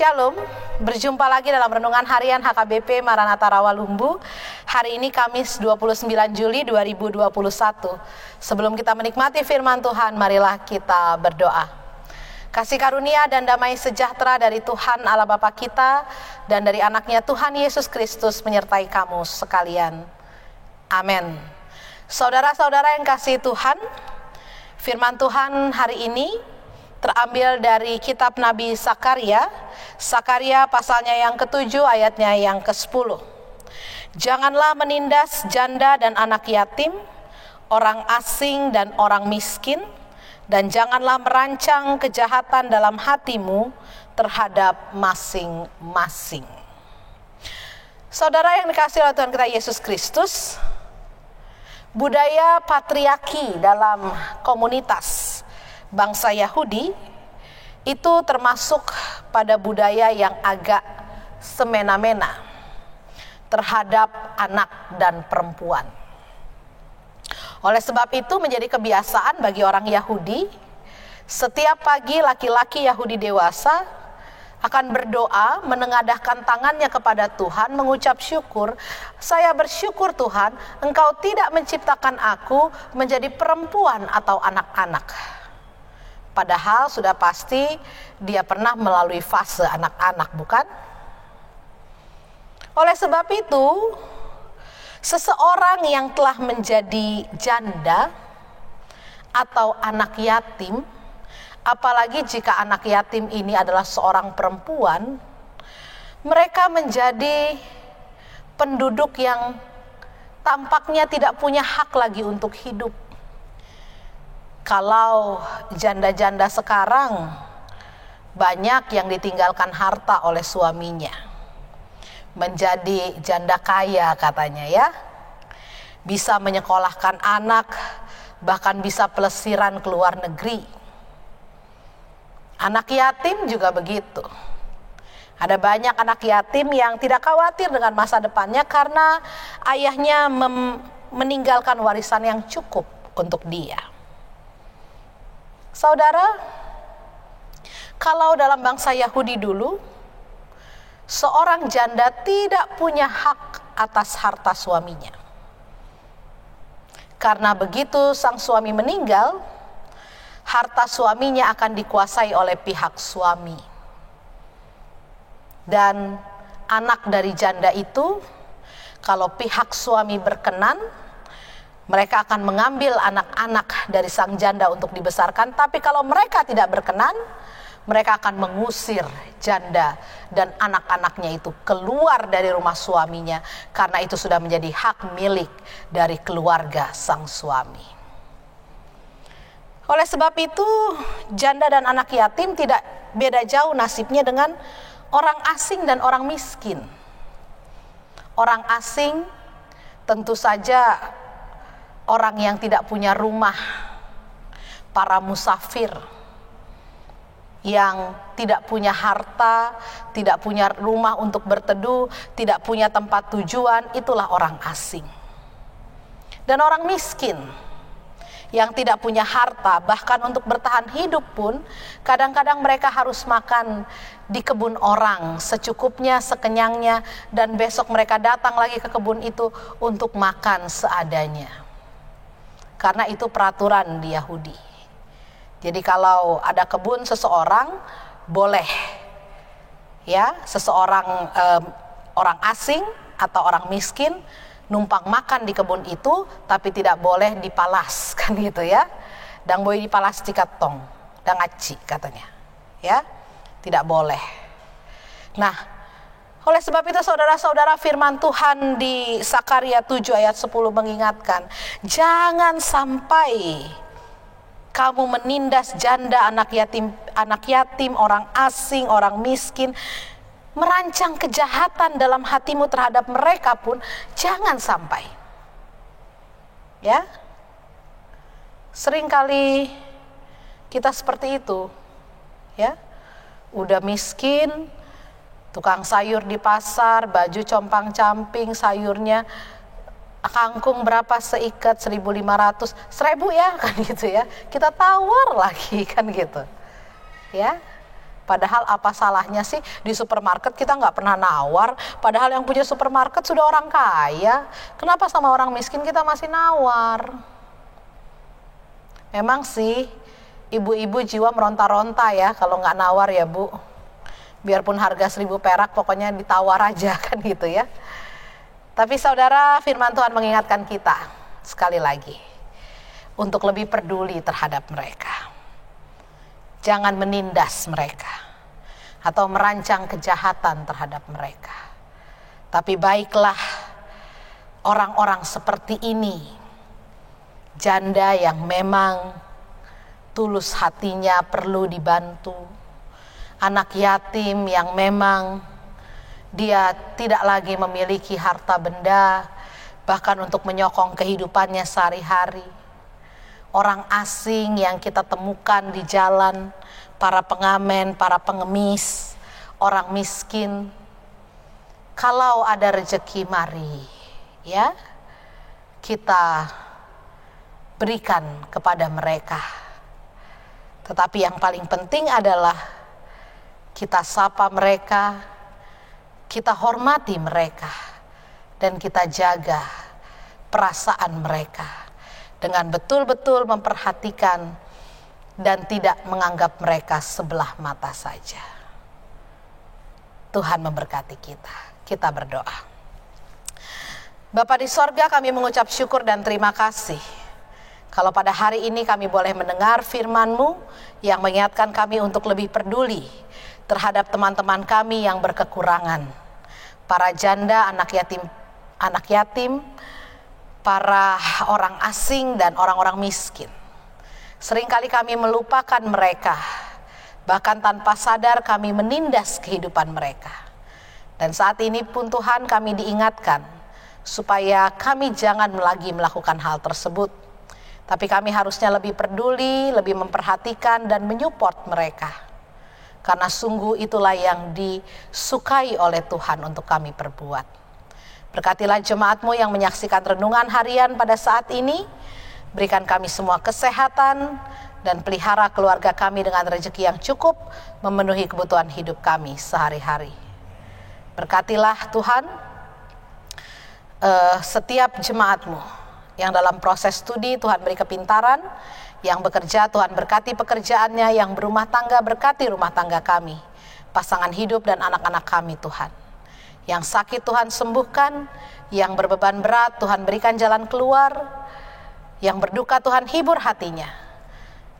Shalom, berjumpa lagi dalam Renungan Harian HKBP Maranatha Rawalumbu. Hari ini Kamis 29 Juli 2021. Sebelum kita menikmati firman Tuhan, marilah kita berdoa. Kasih karunia dan damai sejahtera dari Tuhan Allah Bapa kita dan dari anaknya Tuhan Yesus Kristus menyertai kamu sekalian. Amin. Saudara-saudara yang kasih Tuhan, firman Tuhan hari ini terambil dari kitab Nabi Sakaria pasalnya yang ke-7 ayatnya yang ke-10. Janganlah menindas janda dan anak yatim, orang asing dan orang miskin, dan janganlah merancang kejahatan dalam hatimu terhadap masing-masing. Saudara yang dikasihi oleh Tuhan kita Yesus Kristus, budaya patriarki dalam komunitas bangsa Yahudi itu termasuk pada budaya yang agak semena-mena terhadap anak dan perempuan. Oleh sebab itu menjadi kebiasaan bagi orang Yahudi, setiap pagi laki-laki Yahudi dewasa akan berdoa, menengadahkan tangannya kepada Tuhan, mengucap syukur. Saya bersyukur Tuhan, Engkau tidak menciptakan aku menjadi perempuan atau anak-anak. Padahal sudah pasti dia pernah melalui fase anak-anak, bukan? Oleh sebab itu, seseorang yang telah menjadi janda atau anak yatim, apalagi jika anak yatim ini adalah seorang perempuan, mereka menjadi penduduk yang tampaknya tidak punya hak lagi untuk hidup. Kalau janda-janda sekarang banyak yang ditinggalkan harta oleh suaminya, menjadi janda kaya katanya ya, bisa menyekolahkan anak, bahkan bisa pelesiran ke luar negeri. Anak yatim juga begitu. Ada banyak anak yatim yang tidak khawatir dengan masa depannya karena ayahnya meninggalkan warisan yang cukup untuk dia. Saudara, kalau dalam bangsa Yahudi dulu, seorang janda tidak punya hak atas harta suaminya. Karena begitu sang suami meninggal, harta suaminya akan dikuasai oleh pihak suami. Dan anak dari janda itu, kalau pihak suami berkenan, mereka akan mengambil anak-anak dari sang janda untuk dibesarkan. Tapi kalau mereka tidak berkenan, mereka akan mengusir janda dan anak-anaknya itu keluar dari rumah suaminya, karena itu sudah menjadi hak milik dari keluarga sang suami. Oleh sebab itu, janda dan anak yatim tidak beda jauh nasibnya dengan orang asing dan orang miskin. Orang asing tentu saja orang yang tidak punya rumah, para musafir yang tidak punya harta, tidak punya rumah untuk berteduh, tidak punya tempat tujuan, itulah orang asing. Dan orang miskin yang tidak punya harta, bahkan untuk bertahan hidup pun kadang-kadang mereka harus makan di kebun orang secukupnya, sekenyangnya, dan besok mereka datang lagi ke kebun itu untuk makan seadanya. Karena itu peraturan di Yahudi. Jadi kalau ada kebun seseorang, boleh ya seseorang orang asing atau orang miskin numpang makan di kebun itu, tapi tidak boleh dipalas, kan gitu ya. Dan boleh dipalas cikatong, dan ngaci katanya, ya tidak boleh. Nah, oleh sebab itu saudara-saudara, firman Tuhan di Sakaria 7 ayat 10 mengingatkan, jangan sampai kamu menindas janda, anak yatim, orang asing, orang miskin, merancang kejahatan dalam hatimu terhadap mereka pun jangan sampai. Ya. Seringkali kita seperti itu. Ya. Udah miskin, tukang sayur di pasar, baju compang-camping, sayurnya kangkung berapa seikat, 1.500, 1.000 ya, kan gitu ya. Kita tawar lagi kan gitu. Ya. Padahal apa salahnya sih di supermarket kita nggak pernah nawar, padahal yang punya supermarket sudah orang kaya. Kenapa sama orang miskin kita masih nawar? Memang sih ibu-ibu jiwa meronta-ronta ya kalau nggak nawar ya Bu. Biarpun harga 1.000 perak pokoknya ditawar aja kan gitu ya. Tapi saudara, firman Tuhan mengingatkan kita sekali lagi untuk lebih peduli terhadap mereka. Jangan menindas mereka atau merancang kejahatan terhadap mereka. Tapi baiklah orang-orang seperti ini, janda yang memang tulus hatinya perlu dibantu, anak yatim yang memang dia tidak lagi memiliki harta benda bahkan untuk menyokong kehidupannya sehari-hari, orang asing yang kita temukan di jalan, para pengamen, para pengemis, orang miskin. Kalau ada rezeki mari ya kita berikan kepada mereka. Tetapi yang paling penting adalah kita sapa mereka, kita hormati mereka, dan kita jaga perasaan mereka dengan betul-betul memperhatikan dan tidak menganggap mereka sebelah mata saja. Tuhan memberkati kita. Kita berdoa. Bapa di sorga, kami mengucap syukur dan terima kasih kalau pada hari ini kami boleh mendengar firman-Mu yang mengingatkan kami untuk lebih peduli terhadap teman-teman kami yang berkekurangan, para janda, anak yatim, para orang asing dan orang-orang miskin. Seringkali kami melupakan mereka, bahkan tanpa sadar kami menindas kehidupan mereka. Dan saat ini pun Tuhan, kami diingatkan supaya kami jangan lagi melakukan hal tersebut. Tapi kami harusnya lebih peduli, lebih memperhatikan dan menyupport mereka. Karena sungguh itulah yang disukai oleh Tuhan untuk kami perbuat. Berkatilah jemaat-Mu yang menyaksikan renungan harian pada saat ini. Berikan kami semua kesehatan dan pelihara keluarga kami dengan rezeki yang cukup memenuhi kebutuhan hidup kami sehari-hari. Berkatilah Tuhan setiap jemaat-Mu yang dalam proses studi, Tuhan beri kepintaran, yang bekerja Tuhan berkati pekerjaannya, yang berumah tangga berkati rumah tangga kami, pasangan hidup dan anak-anak kami Tuhan. Yang sakit Tuhan sembuhkan, yang berbeban berat Tuhan berikan jalan keluar, yang berduka Tuhan hibur hatinya,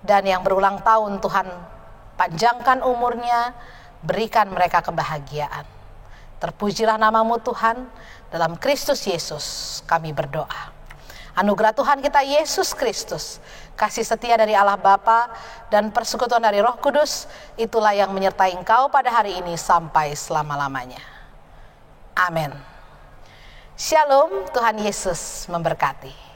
dan yang berulang tahun Tuhan panjangkan umurnya, berikan mereka kebahagiaan. Terpujilah nama-Mu Tuhan, dalam Kristus Yesus kami berdoa. Anugerah Tuhan kita Yesus Kristus, kasih setia dari Allah Bapa dan persekutuan dari Roh Kudus, itulah yang menyertai engkau pada hari ini sampai selama-lamanya. Amin. Shalom, Tuhan Yesus memberkati.